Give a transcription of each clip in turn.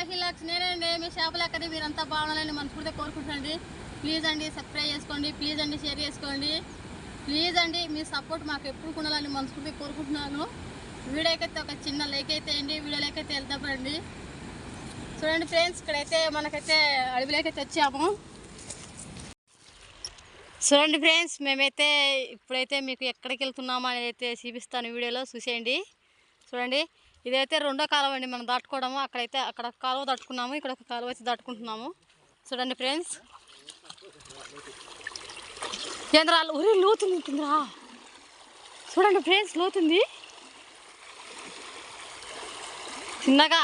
మహిళకి నేనండి మీ చేపలు ఎక్కడి మీరంతా బాగుండాలని మనస్ఫూర్తిగా కోరుకుంటున్నాండి. ప్లీజ్ అండి సబ్స్క్రైబ్ చేసుకోండి, ప్లీజ్ అండి షేర్ చేసుకోండి, ప్లీజ్ అండి మీ సపోర్ట్ మాకు ఎప్పుడు కొనాలని మనస్ఫూర్తిగా కోరుకుంటున్నాను. వీడియోకి అయితే ఒక చిన్న లైక్ అయితే అండి, వీడియోలోకి అయితే వెళ్తామండి. చూడండి ఫ్రెండ్స్, ఇక్కడైతే మనకైతే అడవిలోకి అయితే వచ్చాము. చూడండి ఫ్రెండ్స్, మేమైతే ఇప్పుడైతే మీకు ఎక్కడికి వెళ్తున్నామో అనేది అయితే చూపిస్తాను, వీడియోలో చూసేయండి. చూడండి, ఇదైతే రెండో కాలువ అండి మనం దాటుకోవడము. అక్కడ కాలువ దాటుకున్నాము, ఇక్కడ ఒక కాలువ అయితే దాటుకుంటున్నాము. చూడండి ఫ్రెండ్స్, కేంద్రాలు ఊరి లోతుంది ఉంటుందిరా. చూడండి ఫ్రెండ్స్, లోతుంది చిన్నగా.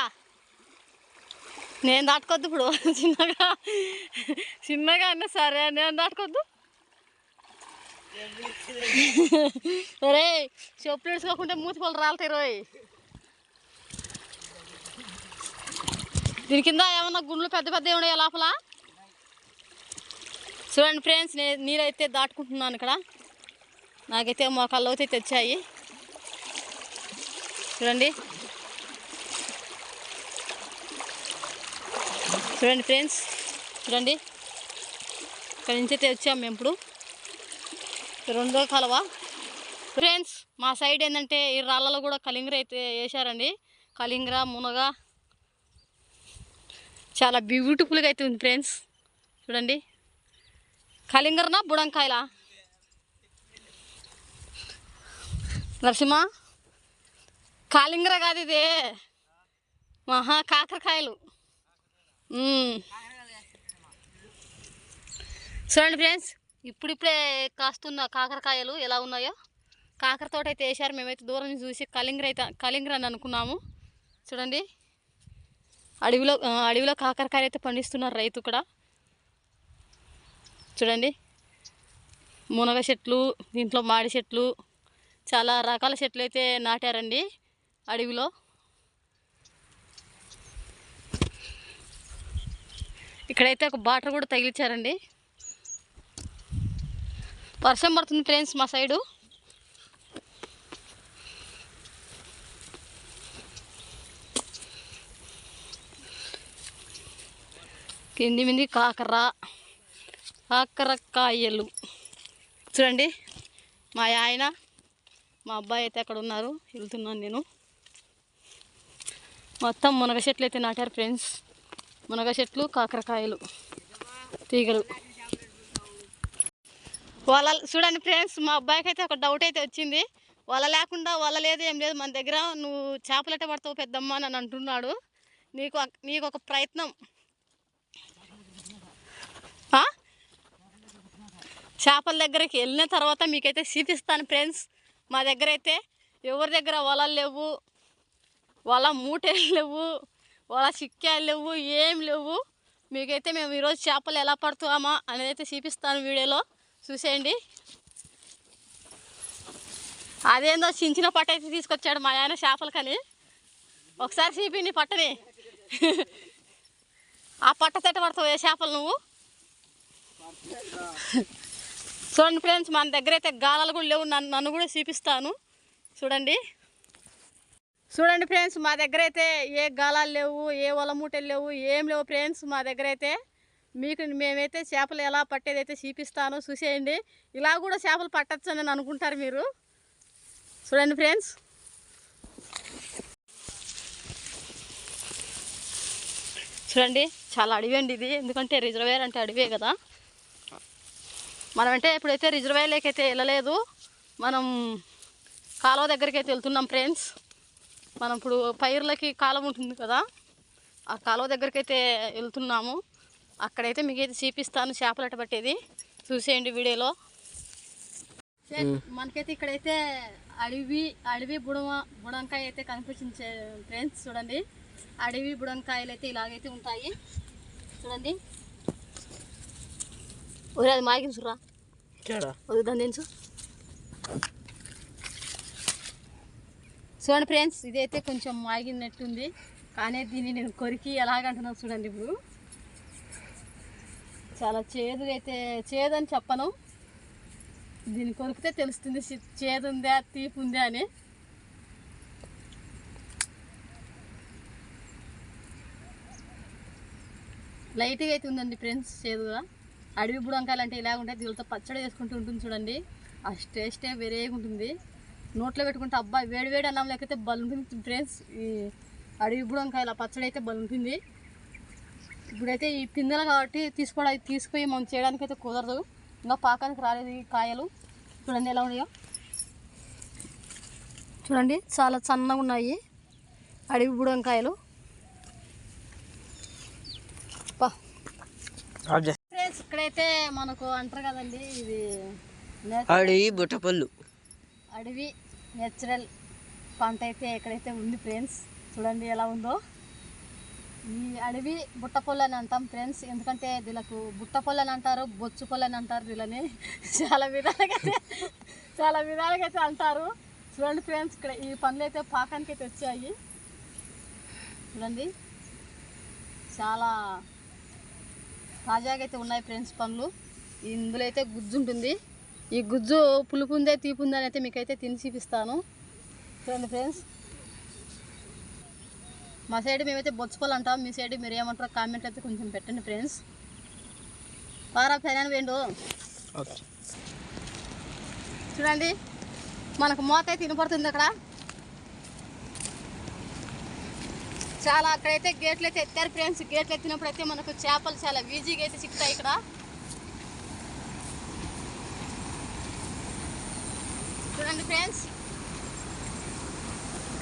నేను దాటుకోద్దు ఇప్పుడు, చిన్నగా అన్నా సరే, నేను దాటుకోద్దు. అరే చెప్పులు వేసుకోకుంటే మూతి పళ్ళు రాలుతాయి రోయ్. దీని కింద ఏమన్నా గుండ్లు పెద్ద పెద్ద ఉన్నాయి లోపల. చూడండి ఫ్రెండ్స్, నేను నీరైతే దాటుకుంటున్నాను. ఇక్కడ నాకైతే మోకాళ్ళు అయితే తెచ్చాయి. చూడండి చూడండి ఫ్రెండ్స్, చూడండి ఇక్కడ నుంచి అయితే వచ్చాము మేము. ఇప్పుడు రెండో కాలువ ఫ్రెండ్స్. మా సైడ్ ఏంటంటే ఈ రాళ్ళలో కూడా కలింగర అయితే వేసారండి. కలింగర, మునగ చాలా బ్యూటిఫుల్గా అయితే ఉంది ఫ్రెండ్స్. చూడండి, కలింగరనా బుడంకాయలా నరసింహ? కలింగర కాదు ఇది, మహా కాకరకాయలు. చూడండి ఫ్రెండ్స్, ఇప్పుడిప్పుడే కాస్తున్న కాకరకాయలు ఎలా ఉన్నాయో. కాకర తోట అయితే వేసారు. మేమైతే దూరం నుంచి చూసి కలింగర అని అనుకున్నాము. చూడండి, అడవిలో కాకరకాయలు అయితే పండిస్తున్నారు రైతు కూడా. చూడండి, మునగ చెట్లు, దీంట్లో మాడి చెట్లు, చాలా రకాల చెట్లు అయితే నాటారండి అడవిలో. ఇక్కడైతే ఒక బాటర్ కూడా తగిలించారండి. వర్షం పడుతుంది ఫ్రెండ్స్ మా సైడు. కింది మింది కాకరకాయలు. చూడండి, మా ఆయన మా అబ్బాయి అయితే అక్కడ ఉన్నారు, వెళ్తున్నాను నేను. మొత్తం మునగ చెట్లు అయితే నాటారు ఫ్రెండ్స్. మునగ చెట్లు, కాకరకాయలు, తీగలు, వల. చూడండి ఫ్రెండ్స్, మా అబ్బాయికి అయితే ఒక డౌట్ అయితే వచ్చింది. వల లేకుండా, వల లేదు ఏం లేదు మన దగ్గర, నువ్వు చేపలట పడతావు పెద్దమ్మ అని అంటున్నాడు. నీకు ఒక ప్రయత్నం. చేపల దగ్గరికి వెళ్ళిన తర్వాత మీకైతే చూపిస్తాను ఫ్రెండ్స్. మా దగ్గర అయితే ఎవరి దగ్గర వలలు లేవు, వల మూటలు లేవు, వల చిక్కాలు లేవు, ఏం లేవు. మీకైతే మేము ఈరోజు చేపలు ఎలా పడుతామా అనేది అయితే చూపిస్తాను, వీడియోలో చూసేయండి. అదేందో చించిన పట్ట అయితే తీసుకొచ్చాడు మా ఆయన చేపలకని. ఒకసారి చూపి నీ పట్టని. ఆ పట్ట తెట్ట పడతావు ఏ చేపలు నువ్వు? చూడండి ఫ్రెండ్స్, మన దగ్గర అయితే గాలాలు కూడా లేవు. నన్ను కూడా చూపిస్తాను. చూడండి ఫ్రెండ్స్, మా దగ్గర అయితే ఏ గాలాలు లేవు, ఏ వలమూటలు లేవు, ఏం లేవు ఫ్రెండ్స్ మా దగ్గర అయితే. మేమైతే చేపలు ఎలా పట్టేది అయితే చూపిస్తాను, చూసేయండి. ఇలా కూడా చేపలు పట్టచ్చు అని అనుకుంటారు మీరు. చూడండి ఫ్రెండ్స్, చూడండి చాలా అడవి అండి ఇది. ఎందుకంటే రిజర్వేర్ అంటే అడవే కదా. మనమంటే ఇప్పుడైతే రిజర్వేర్లోకి అయితే వెళ్ళలేదు, మనం కాలువ దగ్గరికి అయితే వెళ్తున్నాం ఫ్రెండ్స్. మనం ఇప్పుడు పైర్లకి కాలువ ఉంటుంది కదా, ఆ కాలువ దగ్గరికి అయితే వెళ్తున్నాము. అక్కడైతే మీకైతే చూపిస్తాను చేపలట పట్టేది, చూసేయండి వీడియోలో. మనకైతే ఇక్కడైతే అడవి బుడంకాయ అయితే కనిపించింది ఫ్రెండ్స్. చూడండి, అడవి బుడంకాయలు అయితే ఇలాగైతే ఉంటాయి. చూడండి, అది మాగించురా దాన్ని తెలుసు. చూడండి ఫ్రెండ్స్, ఇదైతే కొంచెం మాగినట్టుంది, కానీ దీన్ని నేను కొరికి ఎలాగంటున్నాను చూడండి. ఇప్పుడు చాలా చేదని చెప్పను, దీన్ని కొరికితే తెలుస్తుంది చేదు ఉందా తీపి ఉందా అని. లైట్గా అయితే ఉందండి ఫ్రెండ్స్ చేదుగా. అడవి బుడంకాయలు అంటే ఇలా ఉంటాయి, దీనితో పచ్చడి చేసుకుంటూ ఉంటుంది చూడండి. ఆ టేస్టే వేరేగా ఉంటుంది. నోట్లో పెట్టుకుంటే అబ్బా వేడి వేడి అన్నం లేకపోతే బలుంటుంది ఫ్రెండ్స్. ఈ అడవి బుడంకాయల పచ్చడి అయితే బలుంటుంది. ఇప్పుడైతే ఈ పిందెలు కాబట్టి తీసుకుపోయి మనం చేయడానికి అయితే కుదరదు, ఇంకా పాకానికి రాలేదు ఈ కాయలు. చూడండి ఎలా ఉన్నాయో, చూడండి చాలా సన్నగా ఉన్నాయి అడవి బుడంకాయలు. ఫ్రెండ్స్ ఇక్కడైతే మనకు అంటారు కదండి, ఇది అడవి బుట్టపళ్ళు, అడవి నేచురల్ పంట అయితే ఎక్కడైతే ఉంది ఫ్రెండ్స్. చూడండి ఎలా ఉందో. ఈ అడవి బుట్టపళ్ళు అని అంటాం ఫ్రెండ్స్, ఎందుకంటే దీనికి బుట్టపళ్ళు అని అంటారు, బొచ్చు పళ్ళు అని అంటారు. దీని చాలా విధాలుగా అయితే అంటారు. చూడండి ఫ్రెండ్స్, ఇక్కడ ఈ పండ్లు అయితే పాకానికి అయితే వచ్చాయి. చూడండి చాలా తాజాగా అయితే ఉన్నాయి ఫ్రెండ్స్ పండ్లు. ఇందులో అయితే గుజ్జు ఉంటుంది. ఈ గుజ్జు పులుపు ఉందే తీపి ఉందే అని అయితే మీకైతే తిని చూపిస్తాను. చూడండి ఫ్రెండ్స్, మా సైడ్ మేమైతే బొచ్చుపళ్ళు అంటాం, మీ సైడ్ మీరు ఏమంటారో కామెంట్ అయితే కొంచెం పెట్టండి ఫ్రెండ్స్. పారా ఫైనాన్ వేయండు. చూడండి మనకు మూత అయితే వినపడుతుంది అక్కడ. చాలా అక్కడైతే గేట్లు అయితే ఎత్తారు ఫ్రెండ్స్. గేట్లు ఎత్తినప్పుడు అయితే మనకు చేపలు చాలా ఈజీగా అయితే చిక్కుతాయి ఇక్కడ. చూడండి ఫ్రెండ్స్,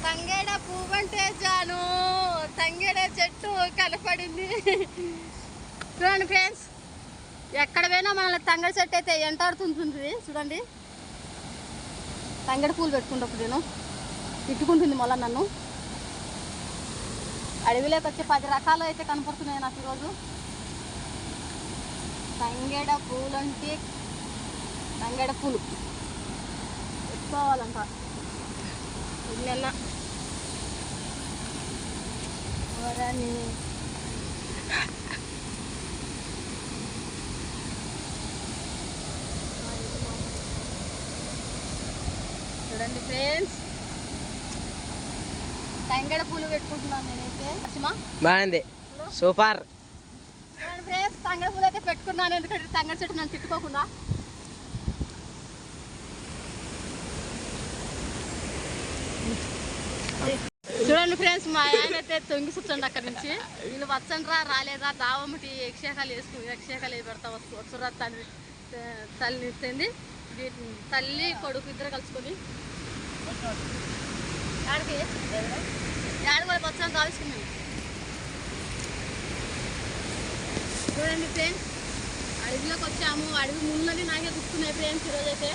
తంగేడ పువ్వు అంటే జాను తంగేడ చెట్టు కనపడింది. చూడండి ఫ్రెండ్స్, ఎక్కడ పోయినా మన తంగేడ చెట్టు అయితే ఎంటాడుతుంటుంది. చూడండి తంగేడ పూలు పెట్టుకుంటప్పుడు నేను తిట్టుకుంటుంది మళ్ళీ నన్ను. అడవిలోకి వచ్చి 10 రకాలు అయితే కనపడుతున్నాయి నాకు ఈరోజు. తంగేడ పూలు అంటే తంగేడ పూలు ఎత్తుకోవాలంట. నిన్న చూడండి ఫ్రెండ్స్, తంగేడ పూలు పెట్టుకుంటున్నాను నేనైతే. బాగుంది, సూపర్. చూడండి ఫ్రెండ్స్, తంగేడ పూలు అయితే పెట్టుకున్నాను, ఎందుకంటే తంగేడ చెట్టు నన్ను తిట్టుకోకుండా. చూడండి ఫ్రెండ్స్, మా ఆయన అయితే తొంగి కూర్చోండి అక్కడి నుంచి. వీళ్ళు వచ్చండ్రా రాలేదా దావమ్మటి యక్షేకాలు పెడతా వచ్చురా తల్లి ఇస్తుంది. తల్లి కొడుకు ఇద్దరు కలుసుకొని ఆడికి వాళ్ళకి వచ్చాను కాల్చుకున్నాను. చూడండి ఫ్రెండ్స్, అడవిలోకి వచ్చాము. అడవి ముళ్ళని నాకే గుర్తున్నాయి ఫ్రెండ్స్ ఈరోజు అయితే.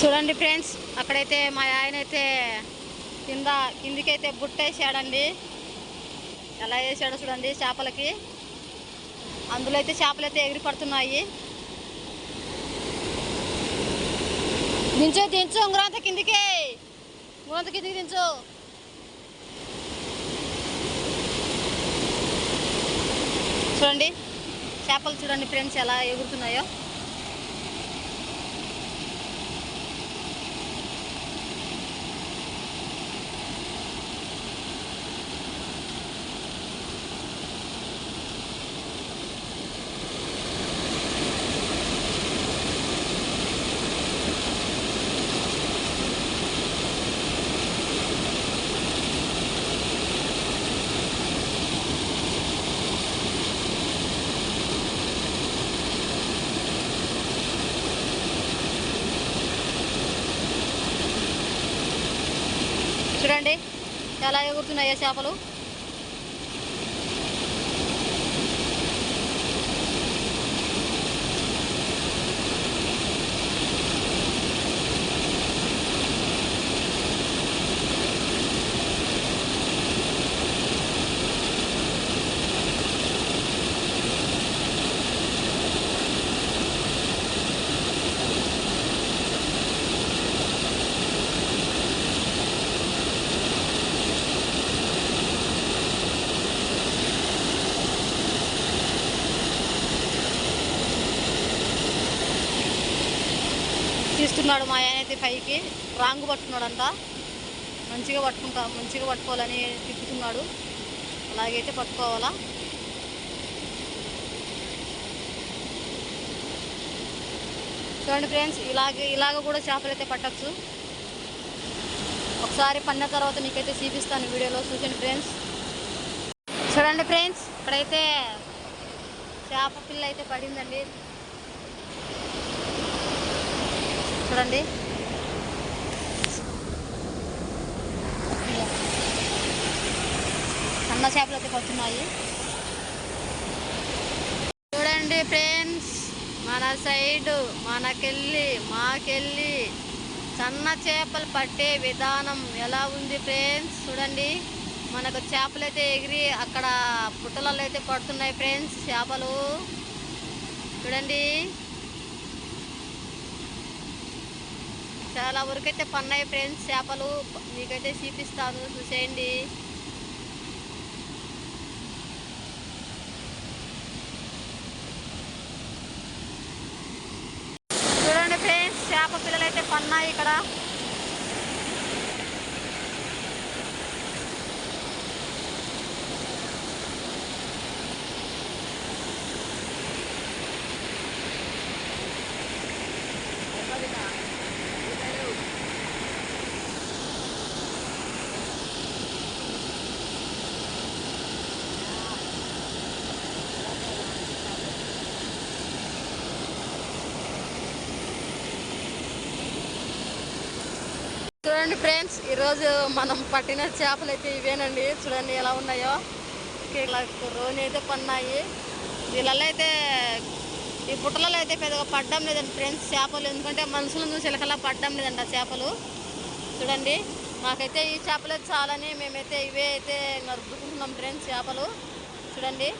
చూడండి ఫ్రెండ్స్, అక్కడైతే మా ఆయన అయితే కిందికైతే బుట్ట వేసాడండి. ఎలా వేసాడో చూడండి చేపలకి. అందులో అయితే చేపలు అయితే ఎగిరి పడుతున్నాయి. దించు ఉంగరంత కిందికి దించు. చూడండి చేపలు చూడండి ఫ్రెండ్స్ ఎలా ఎగురుతున్నాయో. చూడండి ఎలా ఎగురుతున్నాయో చేపలు. తీస్తున్నాడు మా ఆయన అయితే పైకి. రాంగు పట్టుకున్నాడంట. మంచిగా పట్టుకోవాలని తిప్పుతున్నాడు. అలాగైతే పట్టుకోవాలా. చూడండి ఫ్రెండ్స్, ఇలాగ కూడా చేపలు అయితే పట్టచ్చు. ఒకసారి పడిన తర్వాత మీకైతే చూపిస్తాను వీడియోలో. చూడండి ఫ్రెండ్స్. ఇక్కడైతే చేప పిల్ల అయితే పడిందండి. చూడండి, అన్న చేపలు అయితే పడుతున్నాయి. చూడండి ఫ్రెండ్స్, మన సైడు మాకెళ్ళి సన్న చేపలు పట్టే విధానం ఎలా ఉంది ఫ్రెండ్స్. చూడండి, మనకు చేపలు అయితే ఎగిరి అక్కడ పుట్టలలో అయితే పడుతున్నాయి ఫ్రెండ్స్ చేపలు. చూడండి, చాలా వరకు అయితే పన్నాయి ఫ్రెండ్స్ చేపలు. మీకైతే చూపిస్తాను, చూసేయండి. చూడండి ఫ్రెండ్స్, చేప పిల్లలు అయితే పన్నాయి ఇక్కడ. చూడండి ఫ్రెండ్స్, ఈరోజు మనం పట్టిన చేపలు అయితే ఇవేనండి. చూడండి ఎలా ఉన్నాయో. ఇలా రోని అయితే పన్నాయి. వీళ్ళల్లో అయితే ఈ పుట్టలలో అయితే పెద్దగా పడ్డం లేదండి ఫ్రెండ్స్ చేపలు. ఎందుకంటే మనుషులను చూసి ఇలాకల్లా పడ్డం లేదండి ఆ చేపలు. చూడండి, మాకైతే ఈ చేపలే చాలని మేమైతే ఇవే అయితే రుద్దుకుంటున్నాం ఫ్రెండ్స్ చేపలు. చూడండి.